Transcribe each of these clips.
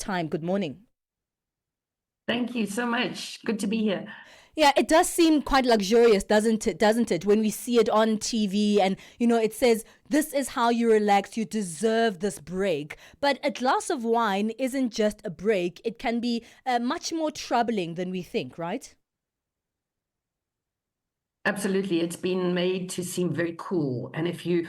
time. Good morning. Thank you so much. Good to be here. Yeah, it does seem quite luxurious, doesn't it? Doesn't it? When we see it on TV and, it says, this is how you relax, you deserve this break. But a glass of wine isn't just a break, it can be much more troubling than we think, right? Absolutely. It's been made to seem very cool. And if you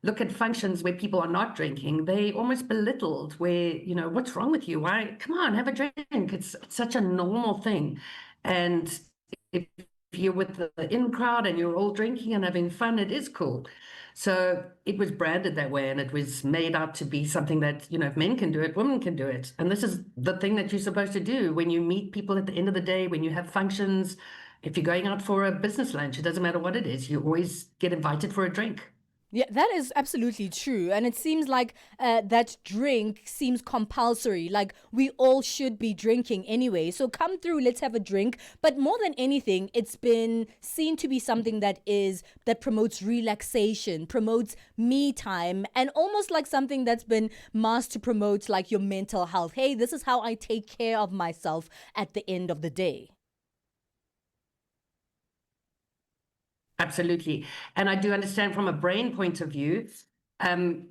look at functions where people are not drinking, they almost belittled where, what's wrong with you? Why? Come on, have a drink. It's such a normal thing. And if you're with the in crowd and you're all drinking and having fun, it is cool. So it was branded that way and it was made out to be something that, if men can do it, women can do it. And this is the thing that you're supposed to do when you meet people at the end of the day, when you have functions. If you're going out for a business lunch, it doesn't matter what it is, you always get invited for a drink. Yeah, that is absolutely true. And it seems like that drink seems compulsory, like we all should be drinking anyway. So come through, let's have a drink. But more than anything, it's been seen to be something that promotes relaxation, promotes me time, and almost like something that's been masked to promote like your mental health. Hey, this is how I take care of myself at the end of the day. Absolutely. And I do understand from a brain point of view,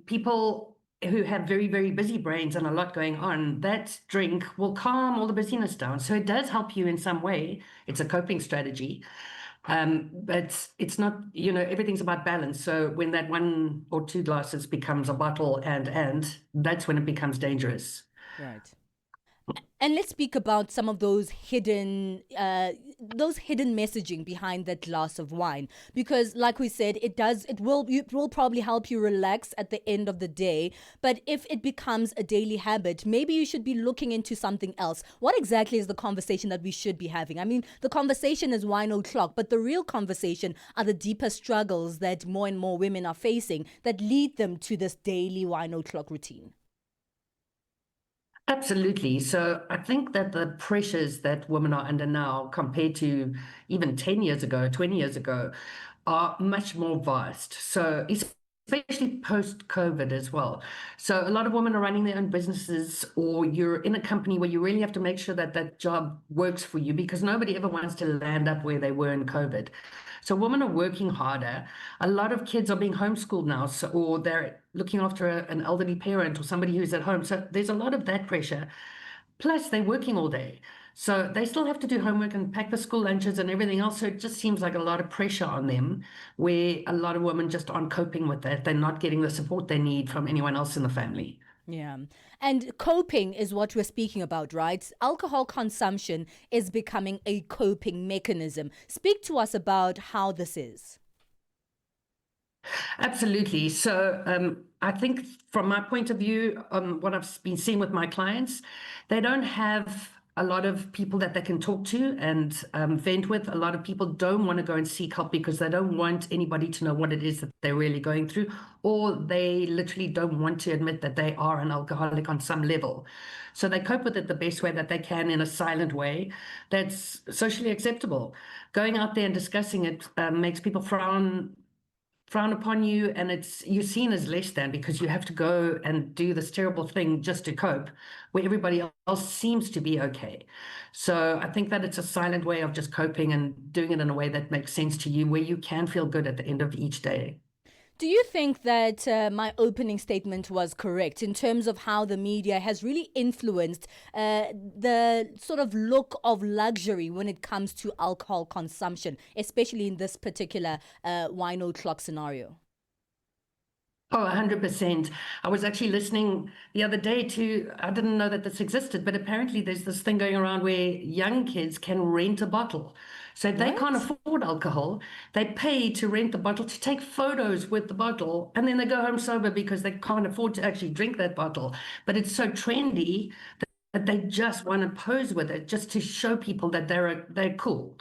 people who have very, very busy brains and a lot going on, that drink will calm all the busyness down. So it does help you in some way. It's a coping strategy. But it's not, everything's about balance. So when that one or two glasses becomes a bottle and that's when it becomes dangerous. Right. And let's speak about some of those hidden messaging behind that glass of wine, because, like we said, it will probably help you relax at the end of the day. But if it becomes a daily habit, maybe you should be looking into something else. What exactly is the conversation that we should be having? I mean, the conversation is wine o'clock, but the real conversation are the deeper struggles that more and more women are facing that lead them to this daily wine o'clock routine. Absolutely. So I think that the pressures that women are under now compared to even 10 years ago, 20 years ago, are much more vast. So especially post-COVID as well. So a lot of women are running their own businesses, or you're in a company where you really have to make sure that that job works for you because nobody ever wants to land up where they were in COVID. So women are working harder. A lot of kids are being homeschooled now, so, or they're looking after an elderly parent or somebody who's at home. So there's a lot of that pressure. Plus, they're working all day. So they still have to do homework and pack the school lunches and everything else. So it just seems like a lot of pressure on them, where a lot of women just aren't coping with that. They're not getting the support they need from anyone else in the family. Yeah. And coping is what we're speaking about, right? Alcohol consumption is becoming a coping mechanism. Speak to us about how this is. Absolutely. So I think from my point of view, what I've been seeing with my clients, they don't have a lot of people that they can talk to and vent with. A lot of people don't want to go and seek help because they don't want anybody to know what it is that they're really going through, or they literally don't want to admit that they are an alcoholic on some level. So they cope with it the best way that they can in a silent way that's socially acceptable. Going out there and discussing it makes people frown upon you, and it's you're seen as less than because you have to go and do this terrible thing just to cope where everybody else seems to be okay. So I think that it's a silent way of just coping and doing it in a way that makes sense to you, where you can feel good at the end of each day. Do you think that my opening statement was correct in terms of how the media has really influenced the sort of look of luxury when it comes to alcohol consumption, especially in this particular wine o'clock scenario? Oh, 100%. I was actually listening the other day to, I didn't know that this existed, but apparently there's this thing going around where young kids can rent a bottle. So if they can't What? afford alcohol, they pay to rent the bottle, to take photos with the bottle, and then they go home sober because they can't afford to actually drink that bottle. But it's so trendy that they just want to pose with it just to show people that they're cool.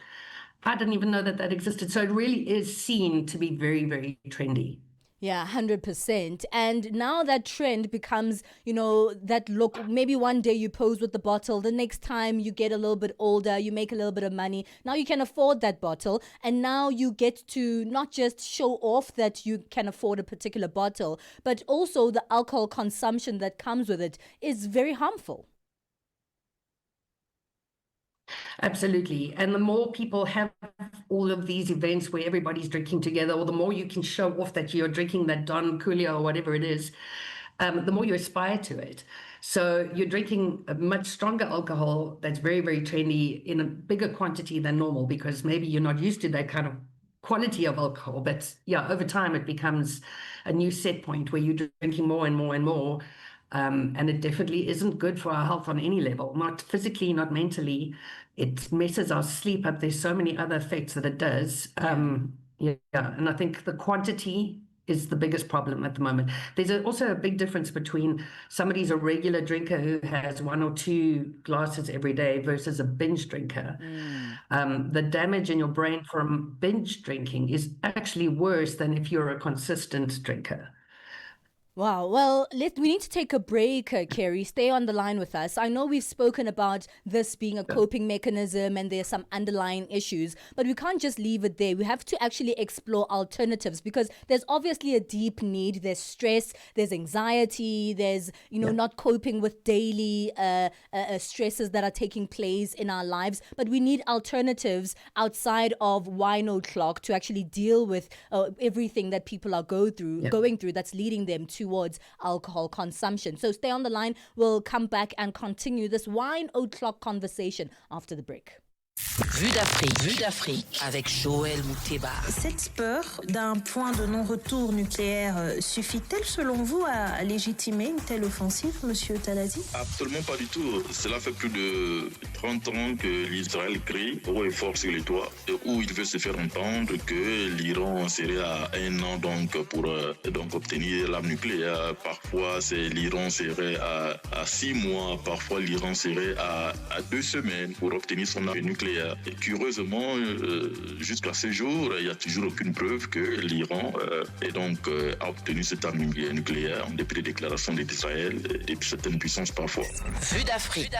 I didn't even know that that existed. So it really is seen to be very, very trendy. Yeah, 100%. And now that trend becomes, that look. Maybe one day you pose with the bottle, the next time you get a little bit older, you make a little bit of money. Now you can afford that bottle. And now you get to not just show off that you can afford a particular bottle, but also the alcohol consumption that comes with it is very harmful. Absolutely. And the more people have all of these events where everybody's drinking together, or the more you can show off that you're drinking that Don Julio or whatever it is, the more you aspire to it. So you're drinking a much stronger alcohol that's very, very trendy in a bigger quantity than normal because maybe you're not used to that kind of quality of alcohol. But yeah, over time it becomes a new set point where you're drinking more and more and more. And it definitely isn't good for our health on any level, not physically, not mentally. It messes our sleep up. There's so many other effects that it does. Yeah, and I think the quantity is the biggest problem at the moment. There's also a big difference between somebody's a regular drinker who has 1 or 2 glasses every day versus a binge drinker. The damage in your brain from binge drinking is actually worse than if you're a consistent drinker. Wow. Well, we need to take a break, Kerry. Stay on the line with us. I know we've spoken about this being a coping mechanism and there's some underlying issues, but we can't just leave it there. We have to actually explore alternatives because there's obviously a deep need. There's stress, there's anxiety, there's, not coping with daily stresses that are taking place in our lives. But we need alternatives outside of wine o'clock to actually deal with everything that people are going through that's leading them towards alcohol consumption. So stay on the line. We'll come back and continue this wine o'clock conversation after the break. Vue d'Afrique avec Joël Mouteba. Cette peur d'un point de non-retour nucléaire suffit-elle selon vous à légitimer une telle offensive, Monsieur Talazi? Absolument pas du tout. Cela fait plus de 30 ans que l'Israël crie haut et fort sur les toits où il veut se faire entendre que l'Iran serait à 1 an pour obtenir l'arme nucléaire. Parfois, l'Iran serait à 6 mois. Parfois, l'Iran serait à 2 semaines pour obtenir son arme nucléaire. Et curieusement, jusqu'à ce jour, il n'y a toujours aucune preuve que l'Iran a obtenu cette arme nucléaire en dépit des déclarations d'Israël et de certaines puissances parfois. Vue d'Afrique.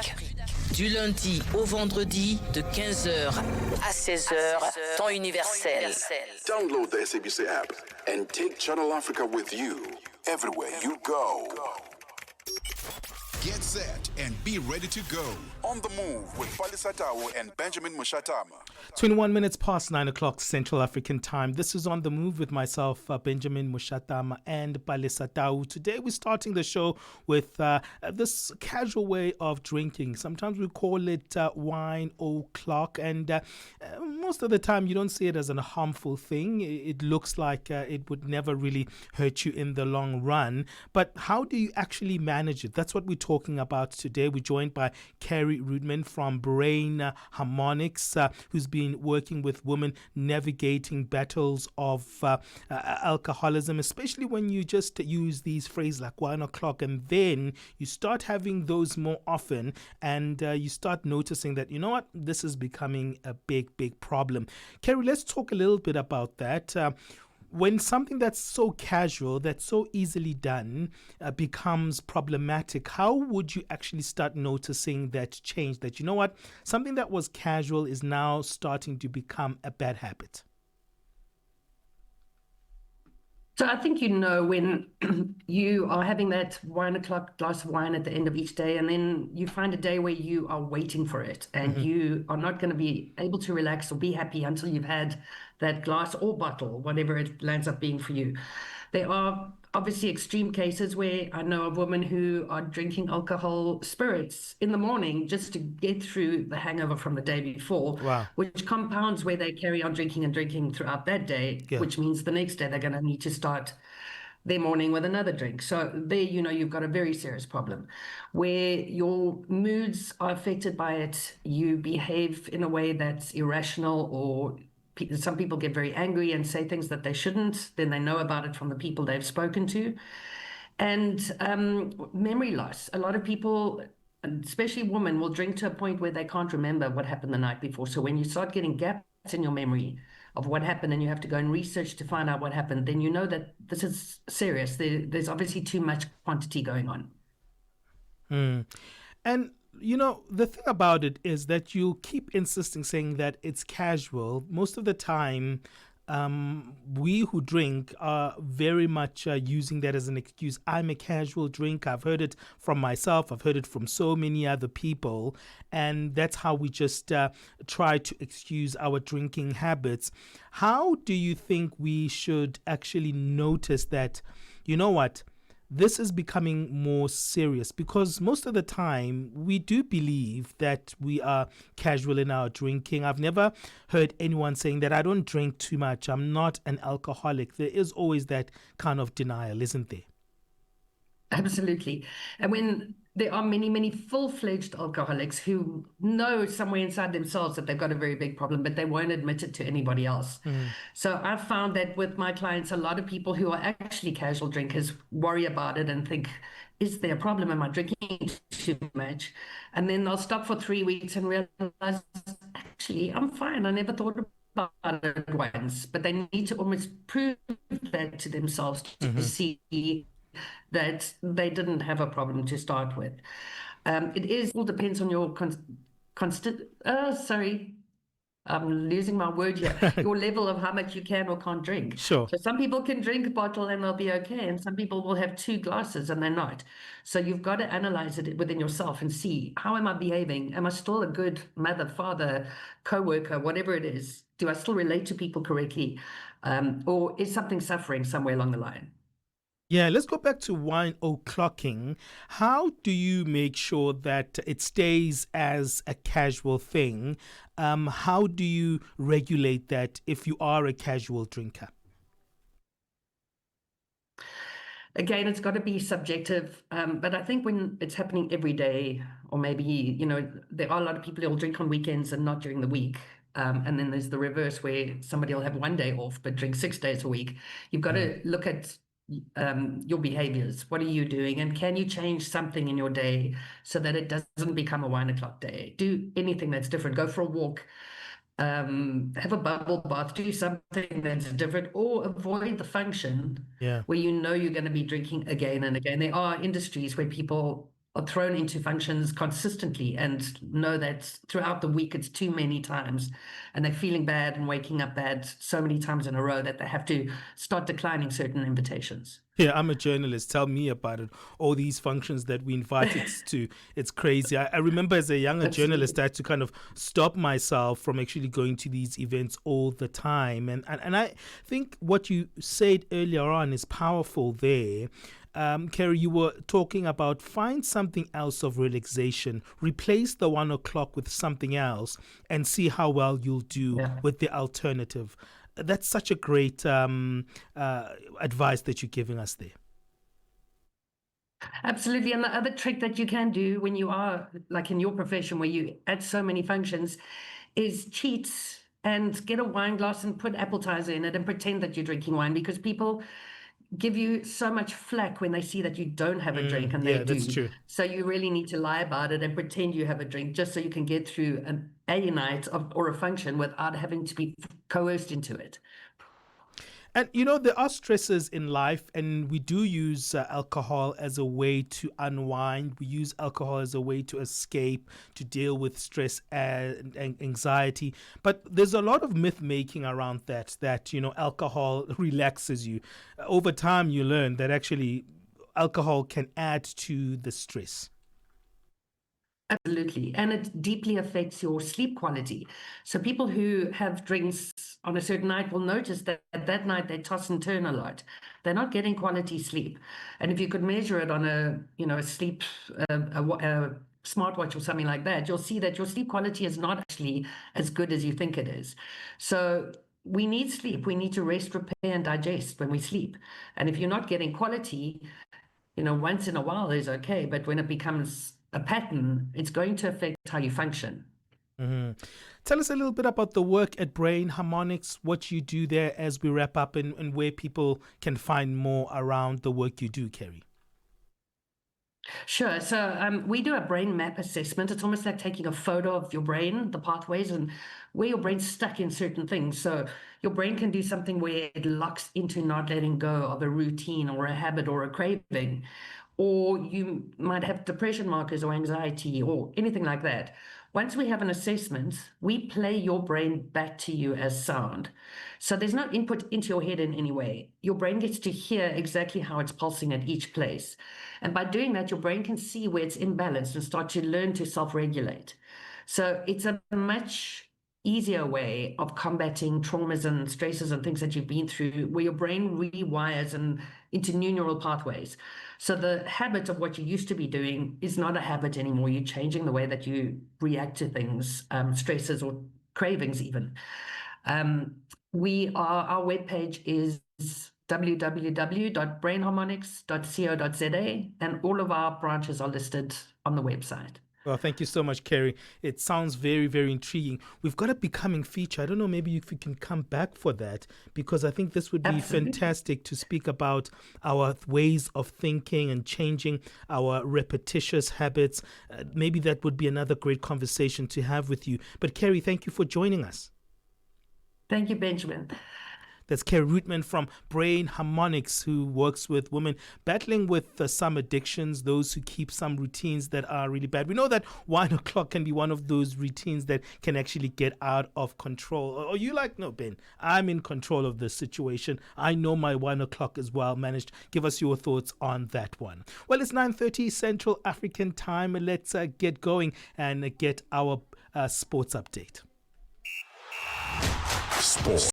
Du lundi au vendredi de 15h à 16h, temps universel. Download the SABC app and take Channel Africa with you everywhere you go. Get set and be ready to go. On the move with Palesa and Benjamin Moshatana. 21 minutes past 9 o'clock Central African time. This is On the Move with myself, Benjamin Moshatama and Palesa. Today we're starting the show with this casual way of drinking. Sometimes we call it wine o'clock, and most of the time you don't see it as a harmful thing. It looks like it would never really hurt you in the long run. But how do you actually manage it? That's what we're talking about today. We're joined by Kerry Rudman from Brain Harmonics, who's been working with women navigating battles of alcoholism, especially when you just use these phrases like 1 o'clock, and then you start having those more often, and you start noticing that, you know what, this is becoming a big problem. Kerry, let's talk a little bit about that. When something that's so casual, that's so easily done, becomes problematic, how would you actually start noticing that change? That, you know what, something that was casual is now starting to become a bad habit? So I think when you are having that 1 o'clock glass of wine at the end of each day, and then you find a day where you are waiting for it, and you are not going to be able to relax or be happy until you've had that glass or bottle, whatever it lands up being for you. There are obviously extreme cases where I know of women who are drinking alcohol spirits in the morning just to get through the hangover from the day before, Wow. which compounds where they carry on drinking and drinking throughout that day, which means the next day they're going to need to start their morning with another drink. So there, you've got a very serious problem where your moods are affected by it. You behave in a way that's irrational, or some people get very angry and say things that they shouldn't. Then they know about it from the people they've spoken to. And memory loss. A lot of people, especially women, will drink to a point where they can't remember what happened the night before. So when you start getting gaps in your memory of what happened and you have to go and research to find out what happened, then you know that this is serious. There's obviously too much quantity going on. And the thing about it is that you keep insisting, saying that it's casual. Most of the time, we who drink are very much using that as an excuse. I'm a casual drinker. I've heard it from myself. I've heard it from so many other people. And that's how we just try to excuse our drinking habits. How do you think we should actually notice that, you know what, this is becoming more serious? Because most of the time we do believe that we are casual in our drinking. I've never heard anyone saying that I don't drink too much, I'm not an alcoholic. There is always that kind of denial, isn't there? Absolutely. And when there are many, many full-fledged alcoholics who know somewhere inside themselves that they've got a very big problem, but they won't admit it to anybody else. So I've found that with my clients, a lot of people who are actually casual drinkers worry about it and think, is there a problem? Am I drinking too much? And then they'll stop for 3 weeks and realize, actually, I'm fine. I never thought about it once. But they need to almost prove that to themselves to see that they didn't have a problem to start with. It all depends on your I'm losing my word here. Your level of how much you can or can't drink. Sure. So some people can drink a bottle and they'll be okay, and some people will have 2 glasses and they're not. So you've got to analyze it within yourself and see, how am I behaving? Am I still a good mother, father, co-worker, whatever it is? Do I still relate to people correctly? Or is something suffering somewhere along the line? Yeah, let's go back to wine o'clocking. How do you make sure that it stays as a casual thing? How do you regulate that if you are a casual drinker? Again, it's got to be subjective, but I think when it's happening every day, or maybe, there are a lot of people who will drink on weekends and not during the week. And then there's the reverse where somebody will have 1 day off but drink 6 days a week. You've got to look at your behaviors. What are you doing? And can you change something in your day so that it doesn't become a wine o'clock day? Do anything that's different. Go for a walk. Have a bubble bath, do something that's different, or avoid the function where you're going to be drinking again and again. There are industries where people are thrown into functions consistently and know that throughout the week it's too many times, and they're feeling bad and waking up bad so many times in a row that they have to start declining certain invitations. Yeah, I'm a journalist. Tell me about it. All these functions that we invited to, it's crazy. I remember as a younger journalist, I had to kind of stop myself from actually going to these events all the time. And I think what you said earlier on is powerful there. Kerry, you were talking about find something else of relaxation, replace the 1 o'clock with something else, and see how well you'll do with the alternative. That's such a great advice that you're giving us there. Absolutely. And the other trick that you can do when you are like in your profession where you at so many functions is cheat and get a wine glass and put appetizer in it and pretend that you're drinking wine, because people give you so much flack when they see that you don't have a drink, and they do. That's true. So you really need to lie about it and pretend you have a drink just so you can get through a night or a function without having to be coerced into it. And, there are stresses in life, and we do use alcohol as a way to unwind. We use alcohol as a way to escape, to deal with stress and anxiety. But there's a lot of myth making around that, alcohol relaxes you. Over time, you learn that actually alcohol can add to the stress. Absolutely. And it deeply affects your sleep quality. So people who have drinks on a certain night will notice that that night they toss and turn a lot. They're not getting quality sleep. And if you could measure it on a sleep, a smartwatch or something like that, you'll see that your sleep quality is not actually as good as you think it is. So we need sleep. We need to rest, repair, and digest when we sleep. And if you're not getting quality, once in a while is okay, but when it becomes a pattern, it's going to affect how you function. Tell us a little bit about the work at Brain Harmonics, what you do there as we wrap up, and where people can find more around the work you do, Kerry. Sure. So we do a brain map assessment. It's almost like taking a photo of your brain, the pathways, and where your brain's stuck in certain things. So your brain can do something where it locks into not letting go of a routine or a habit or a craving. or you might have depression markers or anxiety or anything like that. Once we have an assessment, we play your brain back to you as sound. So there's no input into your head in any way. Your brain gets to hear exactly how it's pulsing at each place. And by doing that, your brain can see where it's imbalanced and start to learn to self-regulate. So it's a much easier way of combating traumas and stresses and things that you've been through, where your brain rewires and into new neural pathways. So the habit of what you used to be doing is not a habit anymore. You're changing the way that you react to things, stresses or cravings even. Our webpage is www.brainharmonics.co.za, and all of our branches are listed on the website. Well, thank you so much, Kerry. It sounds very, very intriguing. We've got a becoming feature. I don't know, maybe if we can come back for that, because I think this would be fantastic to speak about our ways of thinking and changing our repetitious habits. Maybe that would be another great conversation to have with you. But Kerry, thank you for joining us. Thank you, Benjamin. That's Kerry Rudman from Brain Harmonics, who works with women battling with some addictions, those who keep some routines that are really bad. We know that 1 o'clock can be one of those routines that can actually get out of control. Or you like, no, Ben, I'm in control of this situation. I know my 1 o'clock is well managed. Give us your thoughts on that one. Well, it's 9:30 Central African time. Let's get going and get our sports update. Sports.